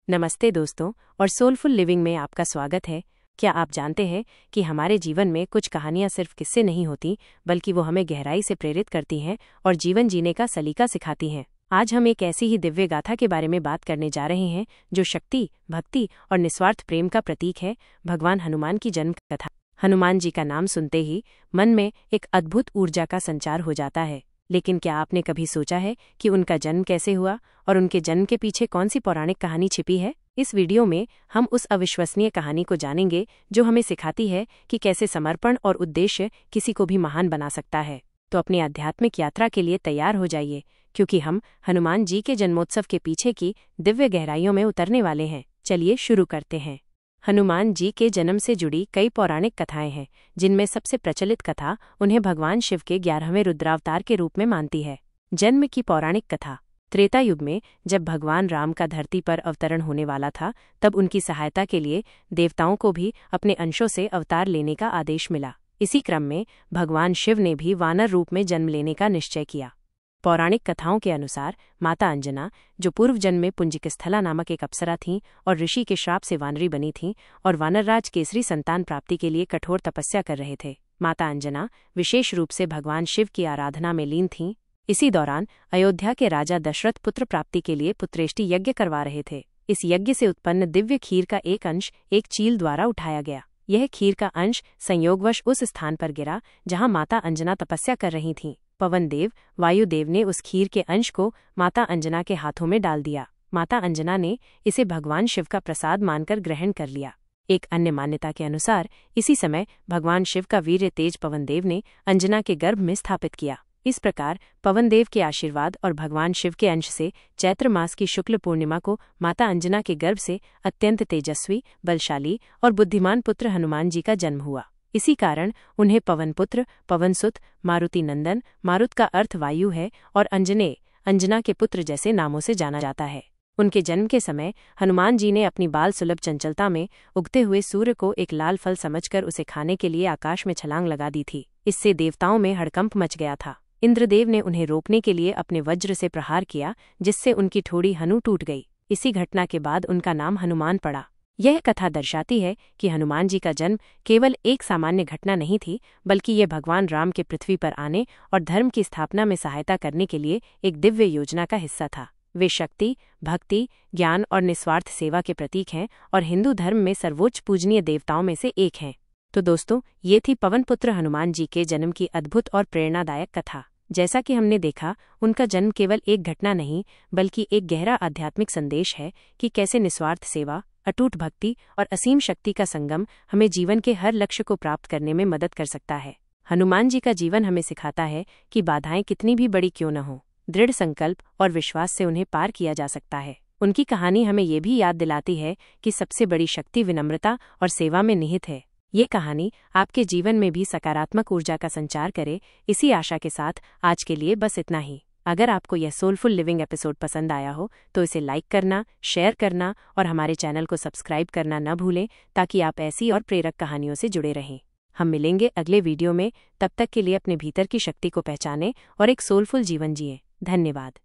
नमस्ते दोस्तों, और सोलफुल लिविंग में आपका स्वागत है। क्या आप जानते हैं कि हमारे जीवन में कुछ कहानियां सिर्फ किस्से नहीं होती, बल्कि वो हमें गहराई से प्रेरित करती हैं और जीवन जीने का सलीका सिखाती हैं। आज हम एक ऐसी ही दिव्य गाथा के बारे में बात करने जा रहे हैं जो शक्ति, भक्ति और निस्वार्थ प्रेम का प्रतीक है, भगवान हनुमान की जन्म कथा। हनुमान जी का नाम सुनते ही मन में एक अद्भुत ऊर्जा का संचार हो जाता है। लेकिन क्या आपने कभी सोचा है कि उनका जन्म कैसे हुआ और उनके जन्म के पीछे कौन सी पौराणिक कहानी छिपी है? इस वीडियो में हम उस अविश्वसनीय कहानी को जानेंगे जो हमें सिखाती है कि कैसे समर्पण और उद्देश्य किसी को भी महान बना सकता है। तो अपनी आध्यात्मिक यात्रा के लिए तैयार हो जाइए, क्योंकि हम हनुमान जी के जन्मोत्सव के पीछे की दिव्य गहराइयों में उतरने वाले हैं। चलिए शुरू करते हैं। हनुमान जी के जन्म से जुड़ी कई पौराणिक कथाएं हैं, जिनमें सबसे प्रचलित कथा उन्हें भगवान शिव के 11वें रुद्रावतार के रूप में मानती है। जन्म की पौराणिक कथा। त्रेता युग में जब भगवान राम का धरती पर अवतरण होने वाला था, तब उनकी सहायता के लिए देवताओं को भी अपने अंशों से अवतार लेने का आदेश मिला। इसी क्रम में भगवान शिव ने भी वानर रूप में जन्म लेने का निश्चय किया। पौराणिक कथाओं के अनुसार माता अंजना, जो पूर्व जन्म में पुंजिकस्थला नामक एक अप्सरा थीं और ऋषि के श्राप से वानरी बनी थीं और वानरराज केसरी संतान प्राप्ति के लिए कठोर तपस्या कर रहे थे। माता अंजना विशेष रूप से भगवान शिव की आराधना में लीन थीं। इसी दौरान अयोध्या के राजा दशरथ पुत्र प्राप्ति के लिए पुत्रेष्टि यज्ञ करवा रहे थे। इस यज्ञ से उत्पन्न दिव्य खीर का एक अंश एक चील द्वारा उठाया गया। यह खीर का अंश संयोगवश उस स्थान पर गिरा जहां माता अंजना तपस्या कर रही थीं। पवन देव, वायुदेव ने उस खीर के अंश को माता अंजना के हाथों में डाल दिया। माता अंजना ने इसे भगवान शिव का प्रसाद मानकर ग्रहण कर लिया। एक अन्य मान्यता के अनुसार इसी समय भगवान शिव का वीर्य तेज पवनदेव ने अंजना के गर्भ में स्थापित किया। इस प्रकार पवनदेव के आशीर्वाद और भगवान शिव के अंश से चैत्र मास की शुक्ल पूर्णिमा को माता अंजना के गर्भ से अत्यंत तेजस्वी, बलशाली और बुद्धिमान पुत्र हनुमान जी का जन्म हुआ। इसी कारण उन्हें पवनपुत्र, पवनसुत, मारुति नंदन, मारुत का अर्थ वायु है, और अंजने, अंजना के पुत्र जैसे नामों से जाना जाता है। उनके जन्म के समय हनुमान जी ने अपनी बाल सुलभ चंचलता में उगते हुए सूर्य को एक लाल फल समझकर उसे खाने के लिए आकाश में छलांग लगा दी थी। इससे देवताओं में हड़कंप मच गया था। इंद्रदेव ने उन्हें रोकने के लिए अपने वज्र से प्रहार किया, जिससे उनकी ठोड़ी हनु टूट गई। इसी घटना के बाद उनका नाम हनुमान पड़ा। यह कथा दर्शाती है कि हनुमान जी का जन्म केवल एक सामान्य घटना नहीं थी, बल्कि ये भगवान राम के पृथ्वी पर आने और धर्म की स्थापना में सहायता करने के लिए एक दिव्य योजना का हिस्सा था। वे शक्ति, भक्ति, ज्ञान और निस्वार्थ सेवा के प्रतीक हैं और हिंदू धर्म में सर्वोच्च पूजनीय देवताओं में से एक हैं। तो दोस्तों, ये थी पवनपुत्र हनुमान जी के जन्म की अद्भुत और प्रेरणादायक कथा। जैसा कि हमने देखा, उनका जन्म केवल एक घटना नहीं, बल्कि एक गहरा आध्यात्मिक संदेश है कि कैसे निस्वार्थ सेवा, अटूट भक्ति और असीम शक्ति का संगम हमें जीवन के हर लक्ष्य को प्राप्त करने में मदद कर सकता है। हनुमान जी का जीवन हमें सिखाता है कि बाधाएं कितनी भी बड़ी क्यों न हो, दृढ़ संकल्प और विश्वास से उन्हें पार किया जा सकता है। उनकी कहानी हमें ये भी याद दिलाती है कि सबसे बड़ी शक्ति विनम्रता और सेवा में निहित है। ये कहानी आपके जीवन में भी सकारात्मक ऊर्जा का संचार करे, इसी आशा के साथ आज के लिए बस इतना ही। अगर आपको यह सोलफुल लिविंग एपिसोड पसंद आया हो तो इसे लाइक करना, शेयर करना और हमारे चैनल को सब्सक्राइब करना न भूलें, ताकि आप ऐसी और प्रेरक कहानियों से जुड़े रहें। हम मिलेंगे अगले वीडियो में। तब तक के लिए अपने भीतर की शक्ति को पहचानें और एक सोलफुल जीवन जिएं। धन्यवाद।